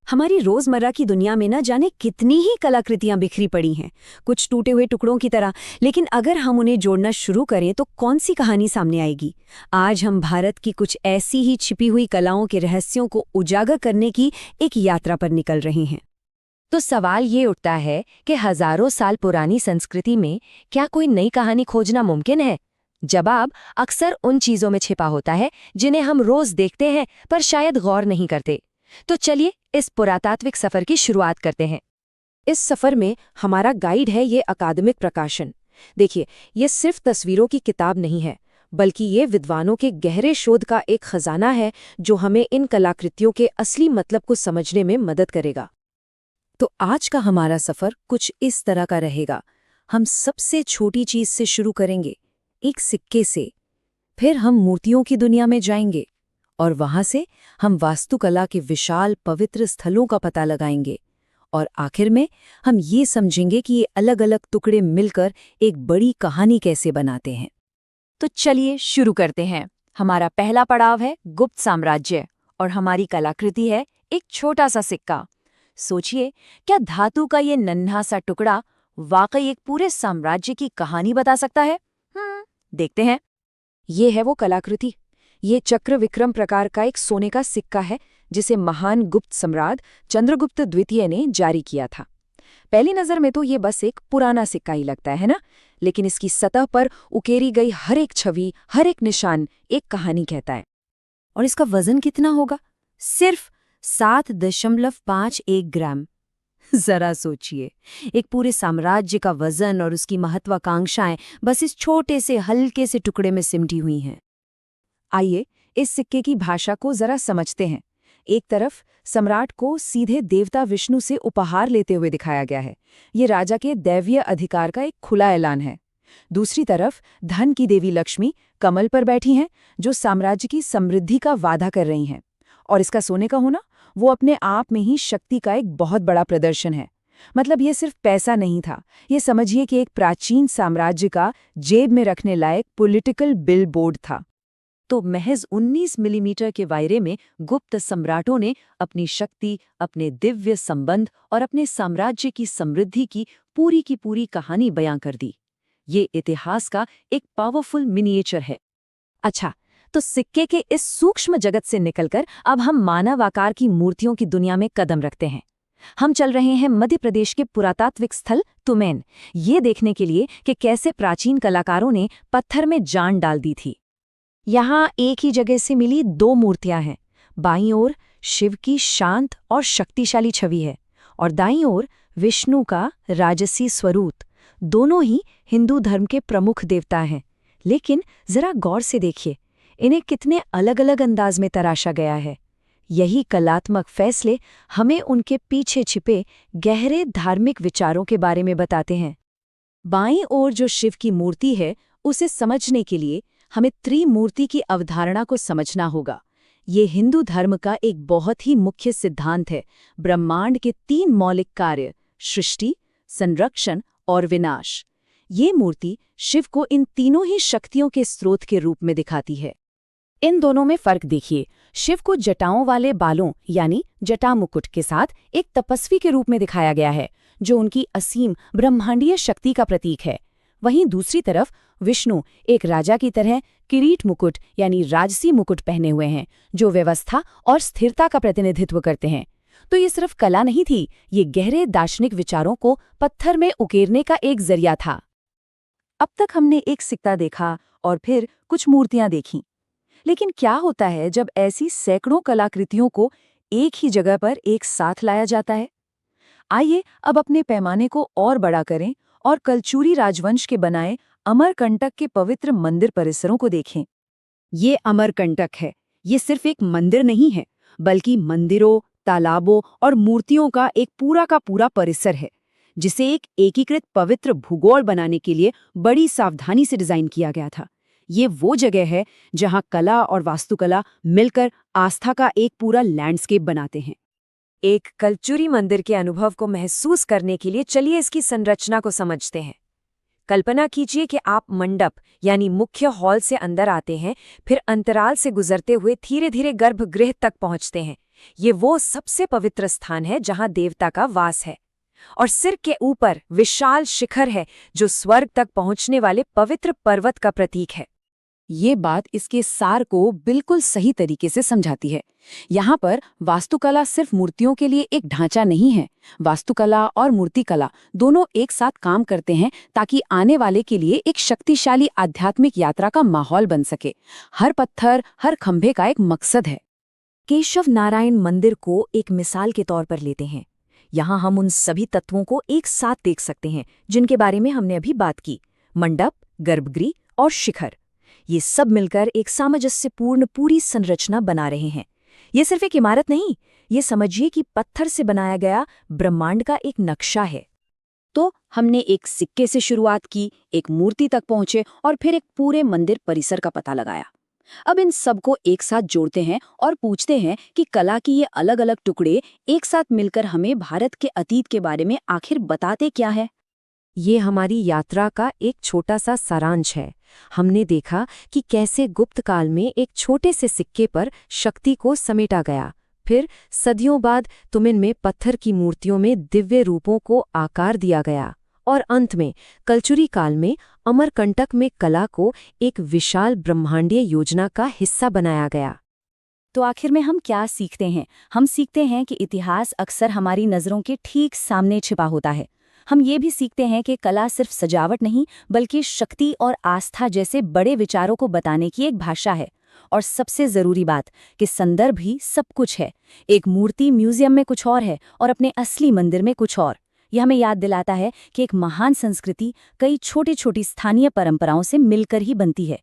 हमारी रोजमर्रा की दुनिया में न जाने कितनी ही कलाकृतियां बिखरी पड़ी हैं, कुछ टूटे हुए टुकड़ों की तरह। लेकिन अगर हम उन्हें जोड़ना शुरू करें तो कौन सी कहानी सामने आएगी? आज हम भारत की कुछ ऐसी ही छिपी हुई कलाओं के रहस्यों को उजागर करने की एक यात्रा पर निकल रहे हैं। तो सवाल ये उठता है कि हजारों साल पुरानी संस्कृति में क्या कोई नई कहानी खोजना मुमकिन है? जवाब अक्सर उन चीजों में छिपा होता है जिन्हें हम रोज देखते हैं पर शायद गौर नहीं करते। तो चलिए इस पुरातात्विक सफर की शुरुआत करते हैं। इस सफर में हमारा गाइड है ये अकादमिक प्रकाशन। देखिए, ये सिर्फ तस्वीरों की किताब नहीं है, बल्कि ये विद्वानों के गहरे शोध का एक खजाना है जो हमें इन कलाकृतियों के असली मतलब को समझने में मदद करेगा। तो आज का हमारा सफर कुछ इस तरह का रहेगा। हम सबसे छोटी चीज से शुरू करेंगे, एक सिक्के से। फिर हम मूर्तियों की दुनिया में जाएंगे और वहां से हम वास्तुकला के विशाल पवित्र स्थलों का पता लगाएंगे। और आखिर में हम ये समझेंगे कि ये अलग-अलग टुकड़े मिलकर एक बड़ी कहानी कैसे बनाते हैं। तो चलिए शुरू करते हैं। हमारा पहला पड़ाव है गुप्त साम्राज्य और हमारी कलाकृति है एक छोटा सा सिक्का। सोचिए, क्या धातु का ये नन्हा सा टुकड़ा वाकई एक पूरे साम्राज्य की कहानी बता सकता है? देखते हैं। ये है वो कलाकृति। ये चक्र विक्रम प्रकार का एक सोने का सिक्का है जिसे महान गुप्त सम्राट चंद्रगुप्त द्वितीय ने जारी किया था। पहली नज़र में तो ये बस एक पुराना सिक्का ही लगता है ना, लेकिन इसकी सतह पर उकेरी गई हर एक छवि, हर एक निशान एक कहानी कहता है। और इसका वजन कितना होगा? सिर्फ 7.51 ग्राम। जरा सोचिए, एक पूरे साम्राज्य का वजन और उसकी महत्वाकांक्षाएं बस इस छोटे से हल्के से टुकड़े में सिमटी हुई हैं। आइए इस सिक्के की भाषा को जरा समझते हैं। एक तरफ सम्राट को सीधे देवता विष्णु से उपहार लेते हुए दिखाया गया है। ये राजा के दैवीय अधिकार का एक खुला ऐलान है। दूसरी तरफ धन की देवी लक्ष्मी कमल पर बैठी हैं, जो साम्राज्य की समृद्धि का वादा कर रही हैं। और इसका सोने का होना, वो अपने आप में ही शक्ति का एक बहुत बड़ा प्रदर्शन है। मतलब ये सिर्फ पैसा नहीं था, ये समझिए कि एक प्राचीन साम्राज्य का जेब में रखने लायक पॉलिटिकल बिल बोर्ड था। तो महज 19 मिलीमीटर के वायरे में गुप्त सम्राटों ने अपनी शक्ति, अपने दिव्य संबंध और अपने साम्राज्य की समृद्धि की पूरी कहानी बयां कर दी। ये इतिहास का एक पावरफुल मिनिएचर है। अच्छा, तो सिक्के के इस सूक्ष्म जगत से निकलकर अब हम मानव आकार की मूर्तियों की दुनिया में कदम रखते हैं। हम चल रहे हैं मध्य प्रदेश के पुरातात्विक स्थल तुमैन, ये देखने के लिए कि कैसे प्राचीन कलाकारों ने पत्थर में जान डाल दी थी। यहाँ एक ही जगह से मिली 2 मूर्तियां हैं। बाईं ओर शिव की शांत और शक्तिशाली छवि है और दाईं ओर विष्णु का राजसी स्वरूप। दोनों ही हिंदू धर्म के प्रमुख देवता हैं। लेकिन जरा गौर से देखिए, इन्हें कितने अलग अलग अंदाज में तराशा गया है। यही कलात्मक फैसले हमें उनके पीछे छिपे गहरे धार्मिक विचारों के बारे में बताते हैं। बाईं ओर जो शिव की मूर्ति है, उसे समझने के लिए हमें त्रिमूर्ति की अवधारणा को समझना होगा। ये हिंदू धर्म का एक बहुत ही मुख्य सिद्धांत है। ब्रह्मांड के 3 मौलिक कार्य, सृष्टि, संरक्षण और विनाश। ये मूर्ति शिव को इन तीनों ही शक्तियों के स्रोत के रूप में दिखाती है। इन दोनों में फर्क देखिए। शिव को जटाओं वाले बालों यानी जटा मुकुट के साथ एक तपस्वी के रूप में दिखाया गया है, जो उनकी असीम ब्रह्मांडीय शक्ति का प्रतीक है। वहीं दूसरी तरफ विष्णु एक राजा की तरह किरीट मुकुट यानी राजसी मुकुट पहने हुए हैं, जो व्यवस्था और स्थिरता का प्रतिनिधित्व करते हैं। तो ये सिर्फ कला नहीं थी, ये गहरे दार्शनिक विचारों को पत्थर में उकेरने का एक जरिया था। अब तक हमने एक सिक्का देखा और फिर कुछ मूर्तियां देखीं। लेकिन क्या होता है जब ऐसी सैकड़ों कलाकृतियों को एक ही जगह पर एक साथ लाया जाता है? आइए अब अपने पैमाने को और बड़ा करें और कलचुरी राजवंश के बनाए अमरकंटक के पवित्र मंदिर परिसरों को देखें। ये अमरकंटक है। ये सिर्फ एक मंदिर नहीं है, बल्कि मंदिरों, तालाबों और मूर्तियों का एक पूरा का पूरा परिसर है, जिसे एक एकीकृत पवित्र भूगोल बनाने के लिए बड़ी सावधानी से डिजाइन किया गया था। ये वो जगह है जहां कला और वास्तुकला मिलकर आस्था का एक पूरा लैंडस्केप बनाते हैं। एक कलचुरी मंदिर के अनुभव को महसूस करने के लिए चलिए इसकी संरचना को समझते हैं। कल्पना कीजिए कि आप मंडप यानी मुख्य हॉल से अंदर आते हैं, फिर अंतराल से गुजरते हुए धीरे धीरे गर्भगृह तक पहुंचते हैं। ये वो सबसे पवित्र स्थान है जहां देवता का वास है। और सिर के ऊपर विशाल शिखर है जो स्वर्ग तक पहुंचने वाले पवित्र पर्वत का प्रतीक है। ये बात इसके सार को बिल्कुल सही तरीके से समझाती है। यहाँ पर वास्तुकला सिर्फ मूर्तियों के लिए एक ढांचा नहीं है। वास्तुकला और मूर्तिकला दोनों एक साथ काम करते हैं ताकि आने वाले के लिए एक शक्तिशाली आध्यात्मिक यात्रा का माहौल बन सके। हर पत्थर, हर खंभे का एक मकसद है। केशव नारायण मंदिर को एक मिसाल के तौर पर लेते हैं। यहाँ हम उन सभी तत्वों को एक साथ देख सकते हैं जिनके बारे में हमने अभी बात की। मंडप, गर्भगृह और शिखर, ये सब मिलकर एक सामंजस्यपूर्ण पूरी संरचना बना रहे हैं। ये सिर्फ एक इमारत नहीं, ये समझिए कि पत्थर से बनाया गया ब्रह्मांड का एक नक्शा है। तो हमने एक सिक्के से शुरुआत की, एक मूर्ति तक पहुंचे और फिर एक पूरे मंदिर परिसर का पता लगाया। अब इन सबको एक साथ जोड़ते हैं और पूछते हैं कि कला की ये अलग अलग टुकड़े एक साथ मिलकर हमें भारत के अतीत के बारे में आखिर बताते क्या है। ये हमारी यात्रा का एक छोटा सा सारांश है। हमने देखा कि कैसे गुप्त काल में एक छोटे से सिक्के पर शक्ति को समेटा गया, फिर सदियों बाद तुमिन में पत्थर की मूर्तियों में दिव्य रूपों को आकार दिया गया, और अंत में कलचुरी काल में अमरकंटक में कला को एक विशाल ब्रह्मांडीय योजना का हिस्सा बनाया गया। तो आखिर में हम क्या सीखते हैं? हम सीखते हैं कि इतिहास अक्सर हमारी नज़रों के ठीक सामने छिपा होता है। हम ये भी सीखते हैं कि कला सिर्फ सजावट नहीं, बल्कि शक्ति और आस्था जैसे बड़े विचारों को बताने की एक भाषा है। और सबसे ज़रूरी बात कि संदर्भ ही सब कुछ है। एक मूर्ति म्यूजियम में कुछ और है और अपने असली मंदिर में कुछ और। यह हमें याद दिलाता है कि एक महान संस्कृति कई छोटी छोटी स्थानीय परंपराओं से मिलकर ही बनती है।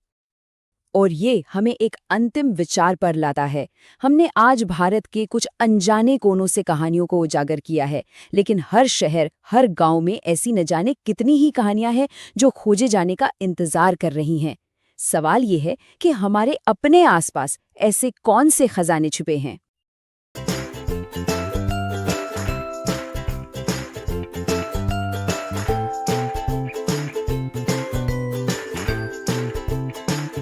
और ये हमें एक अंतिम विचार पर लाता है। हमने आज भारत के कुछ अनजाने कोनों से कहानियों को उजागर किया है, लेकिन हर शहर, हर गांव में ऐसी न जाने कितनी ही कहानियां हैं जो खोजे जाने का इंतजार कर रही हैं। सवाल ये है कि हमारे अपने आसपास ऐसे कौन से खजाने छुपे हैं।